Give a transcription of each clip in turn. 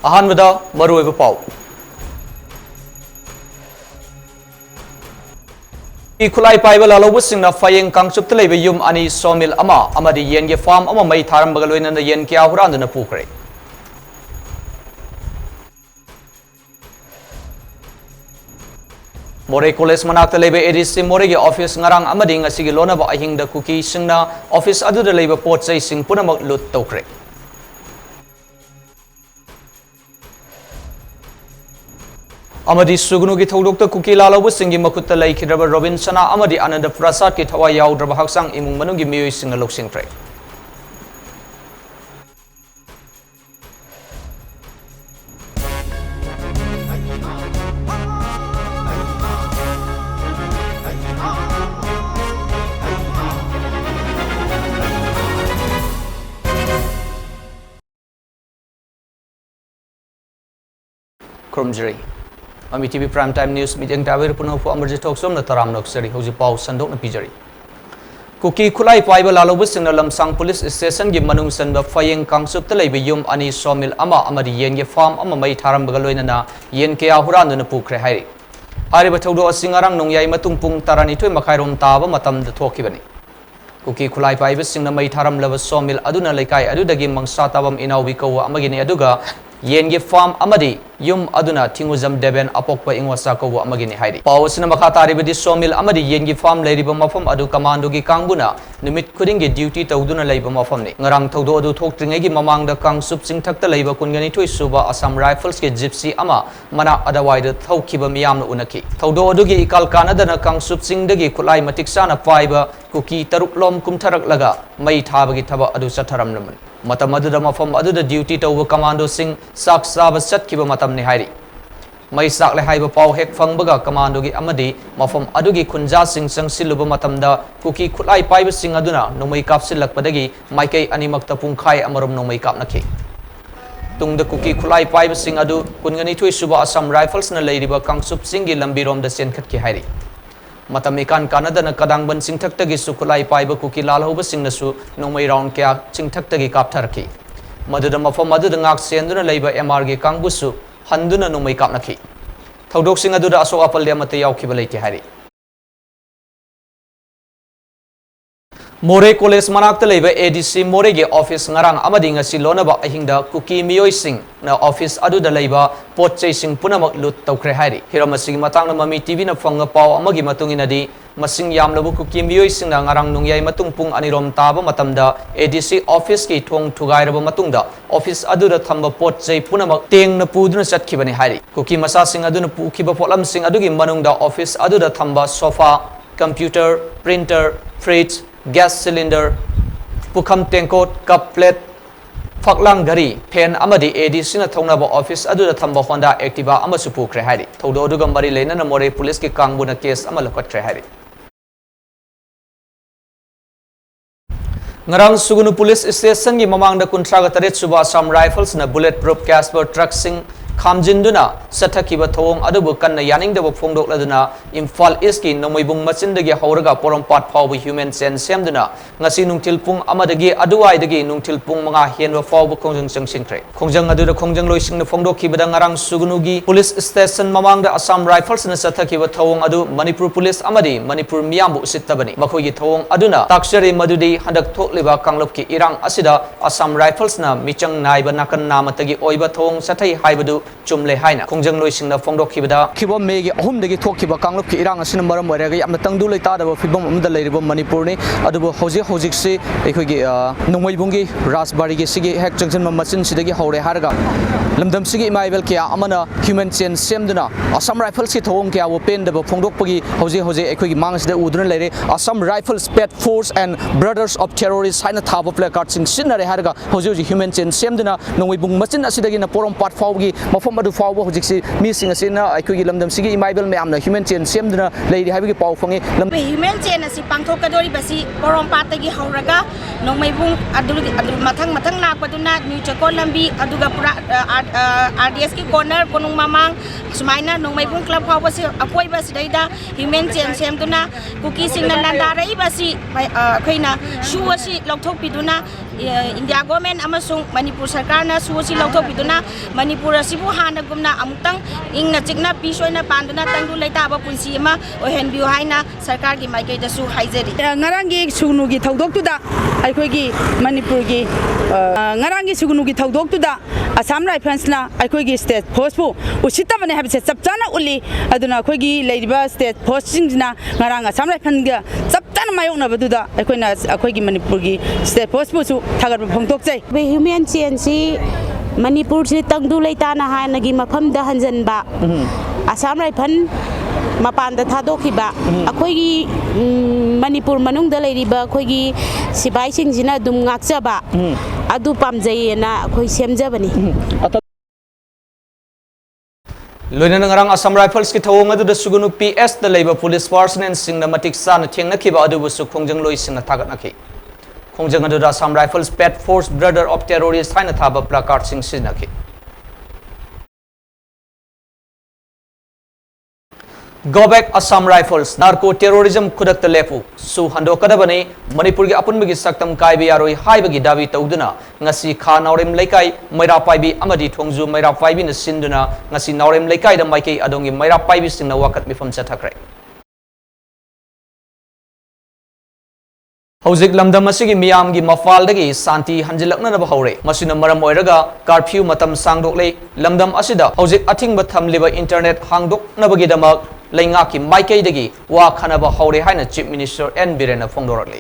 अहानबदा मरुओइब पाउ खुलाई पाइब लालौबसिंगना फयेंग कांगचुप्त लेब युम अनि सोमिल अमदी येनगे फार्म अमा मई थारंबगा लोइनना येन क्या हुरांदना पुखरे मोरे कॉलेज मनाक्ता लेब एडीसी मोरेगे office ngarang amadi ngasigi lonaba ahingda kuki singna office aduda leiba potchai sing punamak lut tawkre amadi sugunu gi thodokta kuki lalobu singi makutta laikhidraba robin sana amadi ananda prasad ki thawa yaudraba haksang imung manungi miyoi singa loksingtre Krumjeri MAMI TV Prime Time News meeting Tawir Puno for Emergency Talks on the Taram Noxeri, Hosi Pau Sandok Pijari. Kuki Kulai Paiba Lalobus in the Lamsang Police Station give Manung Sanda Faying Kangsup Telebi Yum Ani Sawmill Amadi Yenge Farm Amamai Taram Bagaloina Yen Kea Huran and Pukre Hari. Haribatodo Singarang Nungyai Matumpung Tarani to Makairon Tava Matam the Tokibani. Kuki Kulai Paiba Sing the Mai Taram Level Sawmill Aduna Lekai Adudagi Mang Satavam in Awiko Amagini Aduga. Yengi farm amadi yum aduna tinguzam deben apokpa ingwasa ko wa magini hairi pawsina makhatari bedi sawmill amadi yengi farm leiriba mafam adu commando gi kangbuna nimit khudingi duty tawduna leiba mafam ni ngarang thodo adu thoktringai gi mamangda kangsup singthakta leiba kungani thoi suba Assam Rifles ge gypsy ama mana adawaida thaukiba miyamna unaki thodo adu gi ikal kanadana kangsup singdagi khulai matiksana paiba kuki taruklom kumtharak laga mai thabagi thaba adu satharam laman matam aduda mafam aduda duty tawba commando sing sak saba satkiba matam ni hairi mai sak le haiba pau hek phangbaga commando gi amadi mafam adugi khunja sing sangsiluba matamda kuki khulai paiba sing aduna nomai kapsilakpadagi maikai animakta pungkhai amarom nomai kapnaki tungda kuki khulai paiba sing adu kungani thui suba Assam Rifles na leiriba kangsup singi lambirom da senkhat ki hairi matamikan kanadana kadangban singthaktagi sukulai paiba kuki lalhoba singnasu nomai round kya singthaktagi kaptharki maduda mafam maduda ngak senduna leiba MR gi kangbusu handuna nomai kapnaki thodok sing aduda asok apalya mate yaukhiba leite hari More College Manakta Leba ADC Morege Office Ngarang Amadi ngasi lonaba ahingda kuki miyoi sing na office adu da leba pot chasing punamak lut tawkre hari hiramasing matang na MAMI TV na fanga paw amagi matungina di masing yamlabu kuki miyoi sing na ngarang nungyai matungpung anirom taba matamda ADC office ki thong thugairaba matungda office adu da thamba pot chai punamak teng na puduna chatkibani hari kuki masa sing adu na pukiba potlam sing adu gi manungda office adu da thamba sofa computer printer fridge gas cylinder, pukham tengkot, cup plate, faklang gari, pen amadi ADC na thongnaba office aduda thamba Honda Activa amasu pukre hari. Thodo aduga mari lena na more police ki kangbuna case amalakatre hari. Ngarang sugunu police station gi mamangda kuntraga taret suba Assam Rifles na bulletproof Casper truck sing Kamjinduna Sathakiba Thong Adubu Kanna Yaning the Fongdok Laduna Imphal Iski Nomoibung Machindagi Hauraga Porompat Power Human Sense Semduna Ngasi Nungtilpung Amadagi Aduai Dagi Nungtilpung Manga Hienwa Fobu Kongjang Singkre Kongjang Aduda Kongjang Loising the Fongdok Kibadangarang Sugunugi Police Station Mamang the Assam Rifles and Sathakiba Thong Adu Manipur Police Amadi Manipur Miambu Sitabani Makogi Thong Aduna Takshari Madudi Handak Tokliba Kanglopki Irang Asida Assam Rifles na Michang Naiba Nakan Namatagi Oiba Thong Satai Haibadu Chumle Haina Kongjang Loising the Fongdok Kibada Kiba Megi Home the Tokiba Kanglop Irang Sinamaram Warega Amatandu Leta Fibom Umdalaribo Manipurni Adubo Hosi Hosiksi Ekogi Nomoibungi Rasbari Sigi Hek Junction Masin Sidagi Hore Harga Lamdam Sigi Maivel Kia Amana Human Chen Semduna Assam Rifles Home Kia Wopen the Fongdok Pagi Hosi Ekogi Mangs the Udran Lady Assam Rifles Pet Force and Brothers of Terrorists Haina Tabo Placard Sing Sinare Harga Hosi Human Chen Semduna Nomoibung Masin Asidagi Porom Pat Faugi Mafamadu Fawa Hojiksi missing a sinner I could lamdam Sigi Maivel Mam the Human Chen Semduna Lady Habi Pau Fongi Human Chen as Pantokadori Basi Porom Patagi Hauraga no Maibung Adu Matang Matang Paduna New Chakolambi Aduga RDSK corner Konung Mamang Sumaina no Maibung Club House Akoi Basi Dada Human Chen Semduna Cookies in Nanda Basi Quina Shuashi Lokto Piduna India government amasung Manipur sarkar na susi lauthok biduna Manipur asibu hana gumna amutang ingna chikna pisoina panduna tangdu laita aba punsi ama ohen biu haina sarkar gi maikai da su haijeri ngarangi sugnu gi thodok tu da aikoi gi Manipur gi ngarangi sugnu gi thodok tu da Assam Rifles na aikoi gi state force bu usita mane habse chapchana uli aduna akoi gi leiba state force singna ngarang Assam Rifles ga chapchana mayong na baduda aikoi na akoi gi Manipur gi state force bu su thagar phongtok chai be human change si Manipur si tangdu leita na ha nagi mafam da hanjan ba Assam Rifles mapanda thadokhiba akoi gi Manipur manung da leiriba akoi gi sibai sing jina dum ngakchaba adu pamjai na akoi semjabani Loina ngarang Assam Rifles ki thawong adu da sugunu PS da leiba police personnel sing na matik sa na thengna khiba adu bu su khongjang loi sing na thagat na khi khongjang adu da Assam Rifles pet force brother of terrorists haina thaba placard sing sin na khi Go back Assam Rifles narco terrorism kudak lepu su hando kadabani Manipur gi apun bagi saktam kai bi aroi hai bagi dawi tauduna ngasi kha naurem laikai maira paibi amadi thongju maira paibi na sinduna ngasi naurem laikai da maikei adongi maira paibi singna wakat mifam chathakre Hojik lamdam asigi miyam gi mafal dagi santi hanjilakna na bahore masina maram oiraga curfew matam sangdok lei lamdam asida hojik athing ba thamliba internet hangdok na bagi damak Lainga ki Michael degi wa khanaba haure haina Chief Minister N Birena phongdorali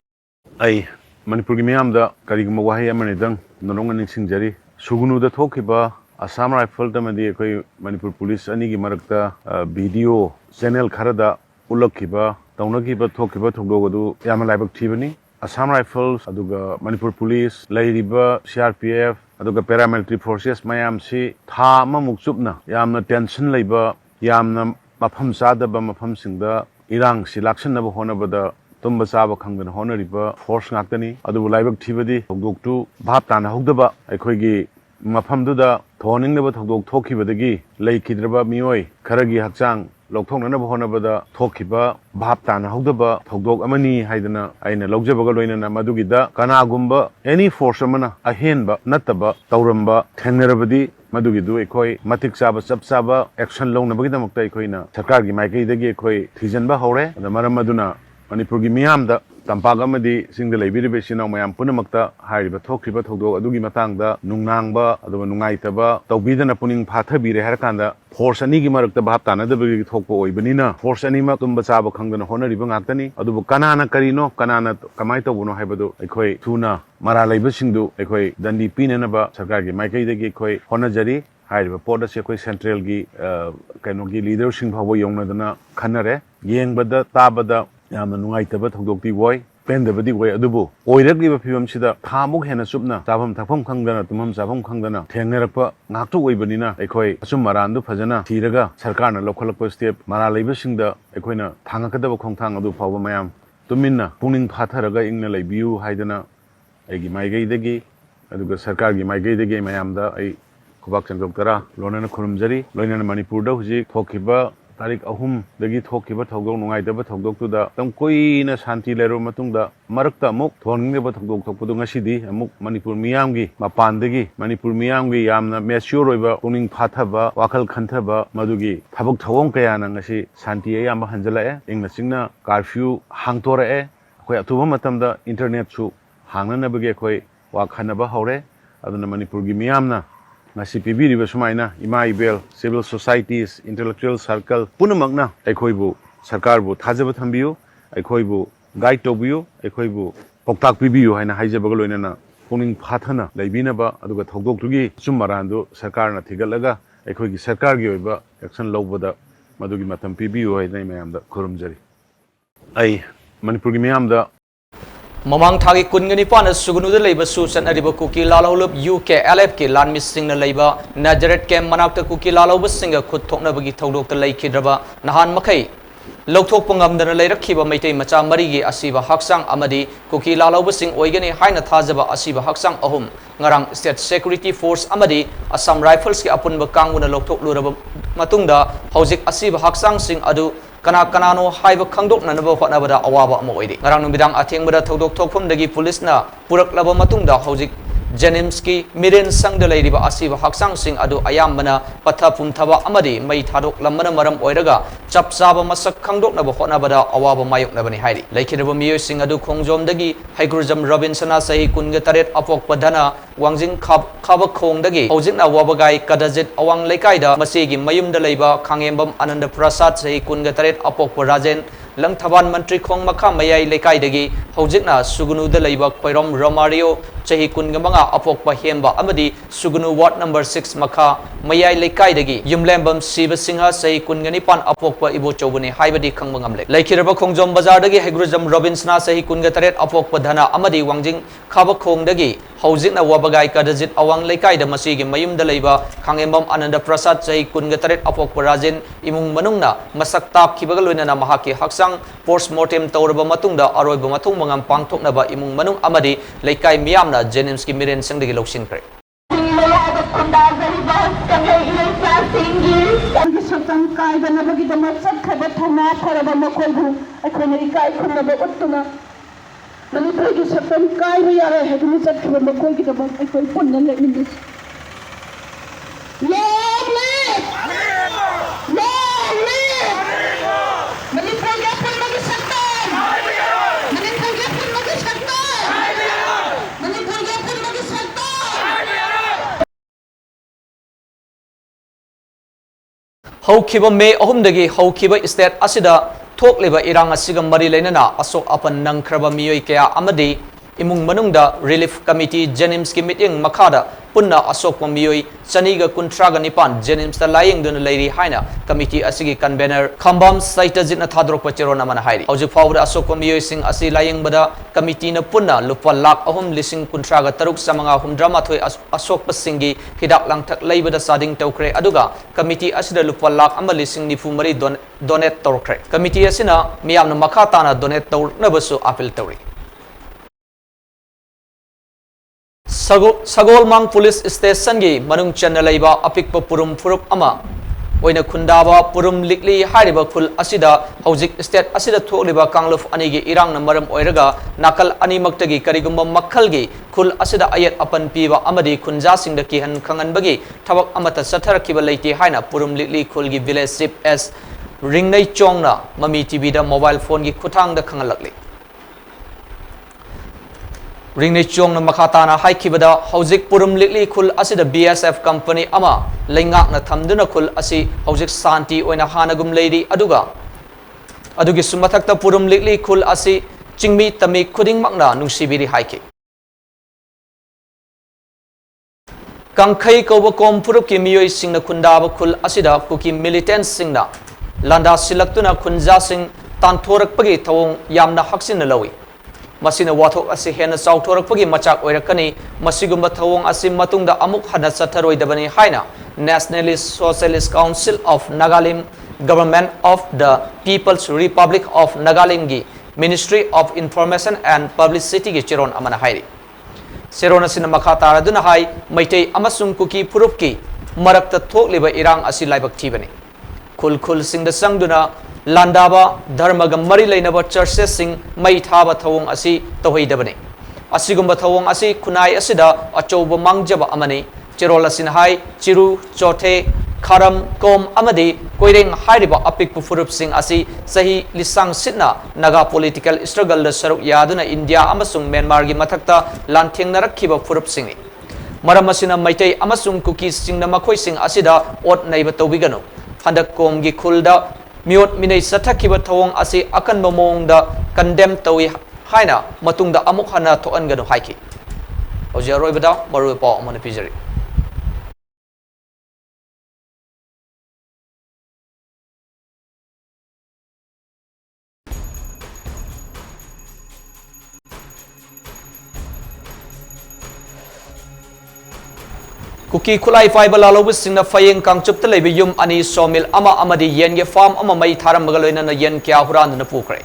ai Manipur gi miyam da kariguma wahi amani dang nonong ani singjari sugunu da thokiba Assam Rifle da madi koi Manipur Police ani gi marakta video channel kharada ulakhiba taunakhiba thokiba thongdogodu yama laibak thibani Assam Rifles aduga Manipur Police lairiba CRPF aduga paramilitary forces mayam si tha ma mukchupna yamna tension leiba yamna mafam sadaba mafam singda irang si laksanaba honabada tumba saba khangdana honariba force ngaktani adu laibak thibadi thogdoktu bhap tana hogdaba aikhoigi mafam duda thoningnaba thogdok thokibadagi leikidraba mioi kharagi hakchang lokthongnaba honabada thokiba bhap tana hogdaba thogdok amani haidana aina logjabaga loinana madugida kanagumba any force amana ahenba nataba tauramba thengnarabadi Madugi du ekoi matik saba sab saba action long na bagi damakta ekoi na sarkar gi maikai dagi ekoi thijan ba hore da maram maduna Manipur gi miyam da tampaga madi singda leibiri be sinaw mayam punamakta hairiba thokriba thogdok adugi matang da nungnangba aduba nungaitaba tawbidana puning phathabire harakanda force ani gi marakta bhap tana da bagi thokpo oibanina force ani ma tumba saba khangdana honariba ngaktani adubu kanana karino kanana kamai tawbuno haibadu ekoi thuna mara leiba singdu ekoi dandi pinanaba sarkar gi maikai dagi ekoi honajari hairiba poda se ekoi central gi kaino gi leader sing bhawo yongnadana khanare yengbada tabada yamna nungaitaba thogdokti woi pendabadi woi adubu oiragliba phibam sida thamuk hena supna tabam thakpham khangdana tumam sabam khangdana thengnarakpa ngaktu oibanina ekoi asum marandu phajana thiraga sarkarna lokholakpa step mara leiba singda ekoina thangakadaba khongthang adu phawba mayam tuminna puning phatharaga ingna leibiu haidana aigi maigai dagi aduga sarkar gi maigai dagi mayamda ai khubak changdokara lonana khurumjari loinana Manipur da huji thokiba tarik ahum dagi thokiba thogdok nungai daba thogdok tu da tam koina shanti lero matung da marakta amuk thongning ba thogdok thokpadu ngasidi amuk Manipur miyam gi mapan dagi Manipur miyam gi yamna mature oiba puning phathaba wakhal khantaba madugi thabak thawong kaya na ngasi shanti ayamba hanjala e ingna singna curfew hangtora e khoi atuba matam da internet su hangna na bagi khoi wakhanaba hore aduna Manipur gi miyamna ngasi pibiriba sumaina ima ibel civil societies intellectual circle punamagna aikhoibu sarkar bu thajaba thambiu aikhoibu guide tobiu aikhoibu poktak pibiu haina haijabaga loinana puning phathana leibinaba aduga thogdoktugi summarandu sarkarna thigalaga aikhoigi sarkar gi oiba action lobada madugi matam pibiu haina mayamda khurumjari ai Manipur gi mayamda Mamang thagi kungani pana sugunu de leiba su san ariba kuki lalawlup UK LF ki lan missing na leiba Nazareth kem manakta kuki lalawba singa khut thokna bagi thodok ta leikidraba nahan makai lokthok pangamdana leirakhiba maitai macha marigi asiba haksang amadi kuki lalawba sing oigani haina thajaba asiba haksang ahum ngarang state security force amadi Assam Rifles ki apunba kanguna lokthok luraba matungda hojik asiba haksang sing adu kana kanano haiba khangdoknanaba hotnabada awaba ama oide ngarang numidang athengbada thodok thokphumdagi police na puraklaba matungda hojik Jenimski Miren Sang de Ladiba Asiba Haksang Sing Adu Ayambana Patha Pumthaba Amadi Mai Thadok Lamana Maram Oiraga Chapsaba Masak Kangdok Naba Hotnabada Awaba Mayok Nabani Haidi Laikiraba Mio Sing Adu Kongjom Dagi Haigrujam Robinsona Sahi Kunga Taret Apok Padana Wangjing Kaba Kong Dagi Hojikna Wabagai Kadazit Awang Lekaida Masigi Mayum de Laiba Kangembam Ananda Prasad Sahi Kunga Taret Apok Rajen Lang Thaban Mantri Khong Makha Mayai Lekai Dagi Hojikna Sugunu de Laiba Koirom Romario Chahi Kungamanga Apokpa Hemba Amadi Sugunu Ward number 6 Makha Mayai Lekai Dagi Yumlembam Siba Singha Sahi Kunganipan Apokpa Ibo Chobuni Haibadi Kangmangamle Laikiraba Kongjom Bazar Dagi Haigrujam Robinsona Sahi Kunga Taret Apokpa Dhana Amadi Wangjing Khaba Khong Dagi Hojikna Wabagai Kadazit Awang Lekai da Masigi Mayum de Laiba Kangembam Ananda Prasad Sahi Kunga Taret Apokpa Rajen Imung Manungna Masak Tap Kibagalwina Mahaki Haksang Post Mortem Tauraba Matungda Aroiba Matung Mangam Pangtoknaba Imung Manung Amadi Lekai Miyamna Jenimski Miren Sangdagi Lokshin Kre Manipuri sakam kai ro yara hai tumi sat khaba makoi ki tabak ai koi pon nan lekin dis long live Manipuri ya pon magi sakta Manipuri ya pon magi sakta Manipuri ya pon magi sakta Haukiba May Ahumdagi Haukiba State Asida Thok leba irang asiga mari leinana asok apan nangkraba miyoi kaya amadi imung manungda relief committee Jenimski meeting makhada punna asok miyoi chaniga kuntraga nipan Jenims ta laying dun leiri haina committee asigi convener khambam saita jitna thadrok pachero namana hairi hauju fawda asok miyoi sing asi laying bada committee na punna lupa lak ahum lising kuntraga taruk samanga hum drama thoi asok pasingi hidak langthak leibada sading tawkre aduga committee asida lupa lak ama lising nifu mari donate tawkre committee asina miyamna makata na donate tawnabasu appeal tawri Sagolmang Police Station gi manung channel laiba apikpa purum furup ama oina khundaba purum likli hariba khul asida hojik state asida tholiba kangluf ani gi irang na maram oiraga nakal ani maktagi karigumba makhal gi khul asida ayat apan piba amadi khunja singda ki han khangan bagi thabak amata sathar kiba leiti haina purum likli khul gi village chief as ringnai chongna mami tv da mobile phone gi khuthang da khangalakli Ringnei Chong na makatana haikibada hojik purum likli khul asida BSF company ama leingak na thamduna khul asi hojik santi oina hanagum leidi adugi sumathakta purum likli khul asi chingmi tami khuding makna nungsibiri haiki Kangkhai koba kom purup ki miyoi singna khundaba khul asida kuki militant singna landa silaktuna khunja sing tanthorak pagi thawong yamna haksin lawi Masina wathok asi hena chawthorakpagi machak oirakani masigumba thawong asi matungda amuk hana chatharoi dabani haina Nationalist Socialist Council of Nagaland Government of the People's Republic of Nagaland gi Ministry of Information and Publicity gi chiron amana hairi Serona sina makata aduna hai maitei amasung kuki purupki marakta thokliba irang asi laibak thibani khul singda sangduna Landaba Dharmaga Mari Lainaba churches sing Mai Thaba Thawong asi Tawhidabani Asigumba Thawong asi Kunai Asida Achoba Mangjaba Amani Chirola Sinhai Chiru Chote Karam Kom Amadi Koireng Hariba Apik Pufurup Sing asi Sahi Lisang Sitna Naga political struggle the Saruk Yaduna India Amasung Myanmar gi Mathakta Lantheng Narakhiba Furup Singi Maramasina Maitei Amasung Cookies Sing Namakoi Sing Asida Ot Naiba Tobigano Handak Kom gi Kulda Miot minay sathakhiba thawong asi akan mamongda condemn tawi haina matungda amuk hana thoan ganu haiki oja roibada maru pa amana pijari Kuki Kulai Fiber Lalobus Singna Faying Kang Chup Telebi Yum Ani Sawmill Ama Amadi Yen Ge Farm Ama Mai Tharam Magaloina na Yen Kya Huran na Pukre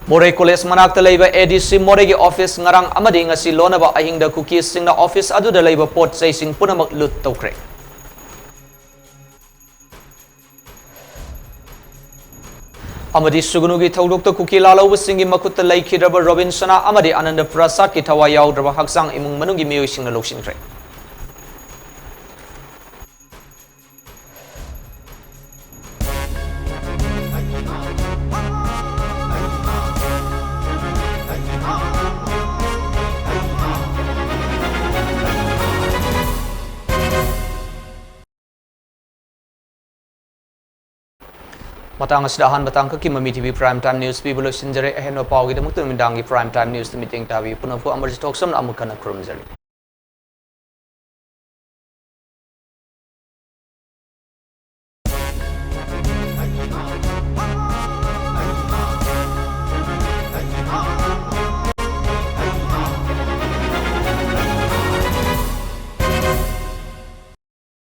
Moray College manakta leiba ADC Moray gi office ngarang amadi ngasi lonaba ahingda cookies singna office aduda leiba pot say sing punamak lut tawkre. Amadi sugunugi thaudokta cookie lalaw singi makutta laikhidaba Robinsona amadi Ananda Prasad ki thawa yawdraba haksang imung manungi miyoy singna loksinkhre. Matang asdahan batang kaki MAMI TV Prime Time News People sinjare ahen wa pawgi damuk tu mindangi Prime Time News meeting tawi punafu amarji talk sam na amukana kurumjari.